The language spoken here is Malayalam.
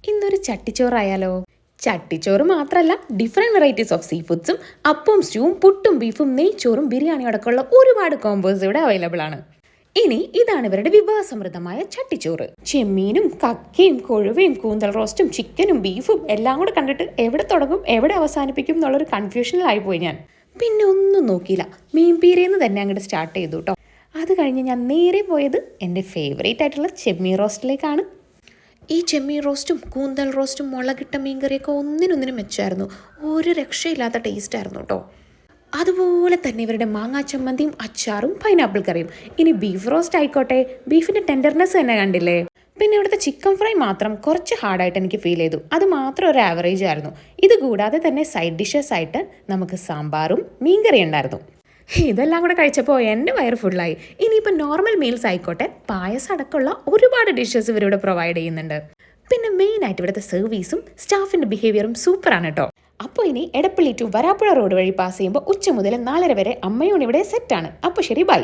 ഇന്നൊരു ചട്ടിച്ചോറായാലോ? ചട്ടിച്ചോറ് മാത്രമല്ല, ഡിഫറെൻറ്റ് വെറൈറ്റീസ് ഓഫ് സീ ഫുഡ്സും അപ്പവും സ്റ്റൂവും പുട്ടും ബീഫും നെയ്ച്ചോറും ബിരിയാണി അടക്കമുള്ള ഒരുപാട് കോമ്പോസ് ഇവിടെ അവൈലബിൾ ആണ്. ഇനി ഇതാണ് ഇവരുടെ വിഭവസമൃദ്ധമായ ചട്ടിച്ചോറ്. ചെമ്മീനും കക്കയും കൊഴുവയും കൂന്തൽ റോസ്റ്റും ചിക്കനും ബീഫും എല്ലാം കൂടെ കണ്ടിട്ട് എവിടെ തുടങ്ങും എവിടെ അവസാനിപ്പിക്കും എന്നുള്ളൊരു കൺഫ്യൂഷനിലായി പോയി ഞാൻ. പിന്നെ ഒന്നും നോക്കിയില്ല, മീൻപീരേന്ന് തന്നെ അങ്ങോട്ട് സ്റ്റാർട്ട് ചെയ്തു കേട്ടോ. അത് കഴിഞ്ഞ് ഞാൻ നേരെ പോയത് എൻ്റെ ഫേവറേറ്റ് ആയിട്ടുള്ള ചെമ്മീൻ റോസ്റ്റിലേക്കാണ്. ഈ ചെമ്മീൻ റോസ്റ്റും കൂന്തൽ റോസ്റ്റും മുളകിട്ട മീൻകറിയൊക്കെ ഒന്നിനൊന്നിനും മെച്ചമായിരുന്നു. ഒരു രക്ഷയില്ലാത്ത ടേസ്റ്റായിരുന്നു കേട്ടോ. അതുപോലെ തന്നെ ഇവരുടെ മാങ്ങാ ചമ്മന്തിയും അച്ചാറും പൈനാപ്പിൾ കറിയും. ഇനി ബീഫ് റോസ്റ്റ് ആയിക്കോട്ടെ, ബീഫിൻ്റെ ടെൻഡർനെസ് തന്നെ കണ്ടില്ലേ. പിന്നെ ഇവിടുത്തെ ചിക്കൻ ഫ്രൈ മാത്രം കുറച്ച് ഹാർഡായിട്ട് എനിക്ക് ഫീൽ ചെയ്തു. അത് മാത്രം ഒരു ആവറേജ് ആയിരുന്നു. ഇത് കൂടാതെ തന്നെ സൈഡ് ഡിഷസ് ആയിട്ട് നമുക്ക് സാമ്പാറും മീൻകറി ഉണ്ടായിരുന്നു. ഇതെല്ലാം കൂടെ കഴിച്ചപ്പോൾ എൻ്റെ വയറ് ഫുള്ളായി. ഇനിയിപ്പോൾ നോർമൽ മീൽസ് ആയിക്കോട്ടെ, പായസം അടക്കമുള്ള ഒരുപാട് ഡിഷസ് ഇവരിവിടെ പ്രൊവൈഡ് ചെയ്യുന്നുണ്ട്. പിന്നെ മെയിനായിട്ട് ഇവിടുത്തെ സർവീസും സ്റ്റാഫിൻ്റെ ബിഹേവിയറും സൂപ്പറാണ് കേട്ടോ. അപ്പോൾ ഇനി എടപ്പള്ളി ടു വരാപ്പുഴ റോഡ് വഴി പാസ് ചെയ്യുമ്പോൾ ഉച്ച മുതൽ 4:30 വരെ അമ്മയൂണ് ഇവിടെ സെറ്റാണ്. അപ്പോൾ ശരി, ബൈ.